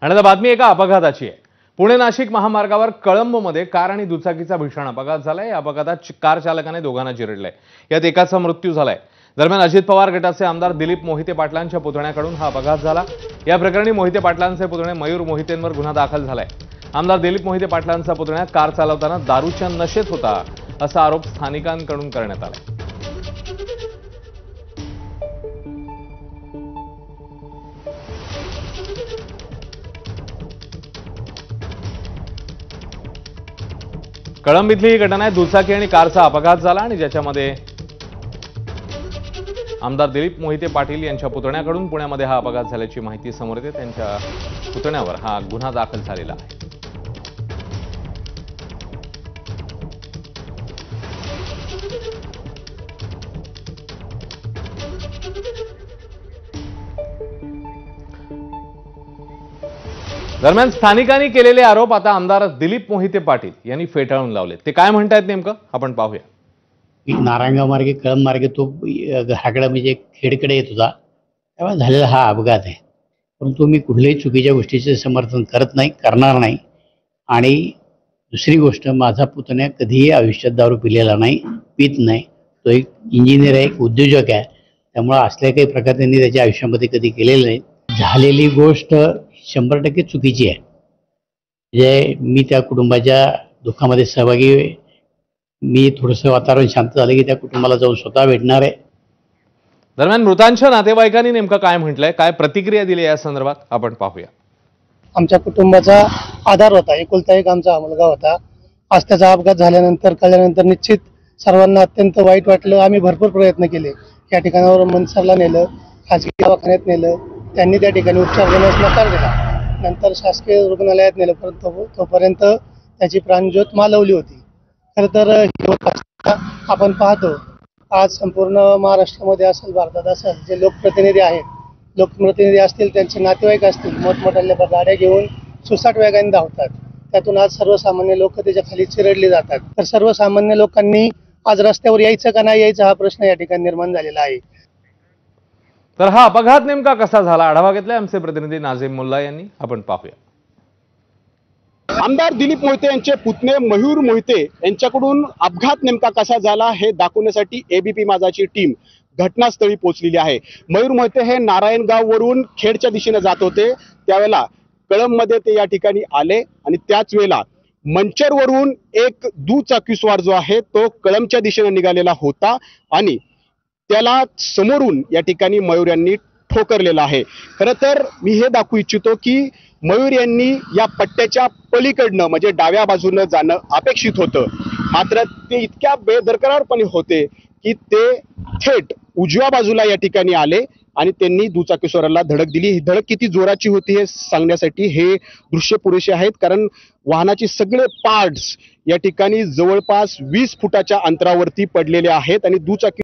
आणि आता बातमी एका अपघाताची आहे। पुणे नाशिक महामार्गावर कळंबमध्ये कार आणि दुचाकीचा भीषण अपघात झालाय। या अपघातात कार चालकाने दोघांना चिरडलंय। यात एकाचा मृत्यू झालाय। दरम्यान अजित पवार गटाचे आमदार दिलीप मोहिते पाटलांच्या पुतण्याकडून हा अपघात झाला। या प्रकरणी मोहिते पाटलांचे पुतणे मयूर मोहितेंवर गुन्हा दाखल झालाय। आमदार दिलीप मोहिते पाटलांचा पुतण्या कार चालवताना दारूच्या नशेत होता असा आरोप स्थानिकांकडून करण्यात आला। कळंब इथली ही घटना आहे। दुचाकी आणि कारचा अपघात झाला आणि ज्याच्यामध्ये आमदार दिलीप मोहिते पाटील यांच्या पुतण्याकडून पुण्यामध्ये हा अपघात झाल्याची माहिती समोर येते। त्यांच्या पुतण्यावर हा गुन्हा दाखल झालेला आहे। दरम्यान स्थानिकांनी केलेले आरोप आता आमदार दिलीप मोहिते पाटील यांनी फेटाळून लावले। ते काय म्हणतात नेमकं आपण पाहूया। नारायणगाव मार्गे कळंब मार्गे तो घराकडे म्हणजे खेडकडे येत होता, तेव्हा झालेला हा अपघात आहे। परंतु मी कुठल्याही चुकीच्या गोष्टीचे समर्थन करत नाही, करणार नाही। आणि दुसरी गोष्ट, माझा पुतण्या कधीही आयुष्यात दारू पिलेला नाही, पित नाही। तो एक इंजिनियर आहे, एक उद्योजक आहे। त्यामुळे असल्या काही प्रकार त्यांनी त्याच्या आयुष्यामध्ये कधी केलेले नाही। झालेली गोष्ट 100% चुकीची आहे। म्हणजे मी त्या कुटुंबाच्या दुःखामध्ये सहभागी आहे। मी थोडंसं वातावरण शांत झालं की त्या कुटुंबाला जाऊन स्वतः भेटणार आहे। दरम्यान मृतांच्या नातेवाईकांनी नेमकं काय म्हटलंय, काय प्रतिक्रिया दिली या संदर्भात आपण पाहूया। आमच्या कुटुंबाचा आधार होता, एकुलता एक आमचा मुलगा होता। आज त्याचा अपघात झाल्यानंतर कळल्यानंतर निश्चित सर्वांना अत्यंत वाईट वाटलं। आम्ही भरपूर प्रयत्न केले, या ठिकाणावर मनसरला नेलं, खाजगी दवाखान्यात नेलं, त्यांनी त्या ठिकाणी उपचार देण्यास नकार दिला। नंतर शासकीय रुग्णालयात नेलं, परंतु तोपर्यंत त्याची प्राणज्योत मालवली होती। खरं तर आपण पाहतो आज संपूर्ण महाराष्ट्रामध्ये असेल, भारतात असेल, जे लोकप्रतिनिधी आहेत, लोकप्रतिनिधी असतील, त्यांचे नातेवाईक असतील, मोठमोठ्या गाड्या घेऊन सुसाट वेगाने धावतात। त्यातून आज सर्वसामान्य लोक त्याच्या खाली चिरडले जातात। तर सर्वसामान्य लोकांनी आज रस्त्यावर यायचं का नाही यायचं हा प्रश्न या ठिकाणी निर्माण झालेला आहे। तर हा अपघात नेमका कसा झाला आढावा घेतलाय आमचे प्रतिनिधी नाझीम मुल्ला यांनी, आपण पाहूया। आमदार दिलीप मोहिते यांचे पुतणे मयूर मोहिते यांच्याकडून अपघात नेमका कसा झाला हे दाखवण्यासाठी एबीपी माझाची टीम घटनास्थळी पोहोचलेली आहे। मयूर मोहिते हे नारायणगाववरून खेडच्या दिशेने जात होते, त्यावेळेला कळंबमध्ये ते या ठिकाणी आले आणि त्याच वेळेला मंचरवरून एक दुचाकीस्वार जो आहे तो कळंबच्या दिशेने निघालेला होता आणि त्याला समोरून या ठिकाणी मयूर यांनी ठोकरलेला आहे। खरं तर मी हे दाखवू इच्छितो की मयूर यांनी या पट्ट्याच्या पलीकडनं म्हणजे डाव्या बाजूनं जाणं अपेक्षित होतं, मात्र ते इतक्या बेदरकारपणे होते की ते थेट उजव्या बाजूला या ठिकाणी आले आणि त्यांनी दुचाकीस्वाराला धडक दिली। ही धडक किती जोराची होती हे सांगण्यासाठी हे दृश्य पुरेसे आहेत, कारण वाहनाचे सगळे पार्ट्स या ठिकाणी जवळपास 20 फुटाच्या अंतरावरती पडलेले आहेत आणि दुचाकी